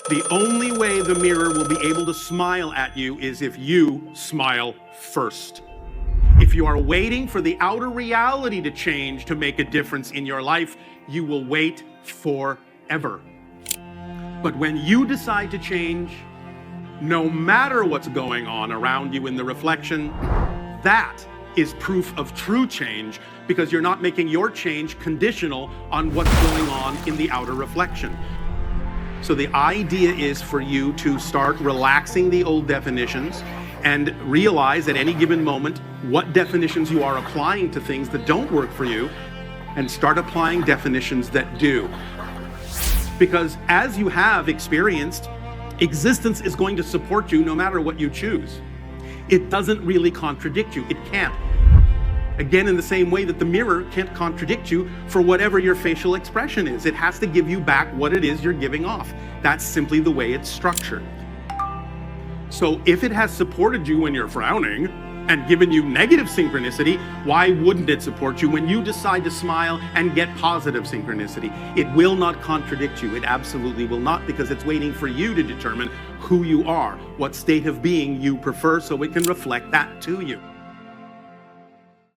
The only way the mirror will be able to smile at you is if you smile first. If you are waiting for the outer reality to change to make a difference in your life, you will wait forever. But when you decide to change, no matter what's going on around you in the reflection, that is proof of true change, because you're not making your change conditional on what's going on in the outer reflection. So the idea is for you to start relaxing the old definitions and realize at any given moment what definitions you are applying to things that don't work for you, and start applying definitions that do. Because as you have experienced, existence is going to support you no matter what you choose. It doesn't really contradict you. It can't. Again, in the same way that the mirror can't contradict you for whatever your facial expression is. It has to give you back what it is you're giving off. That's simply the way it's structured. So if it has supported you when you're frowning and given you negative synchronicity, why wouldn't it support you when you decide to smile and get positive synchronicity? It will not contradict you. It absolutely will not, because it's waiting for you to determine who you are, what state of being you prefer, so it can reflect that to you.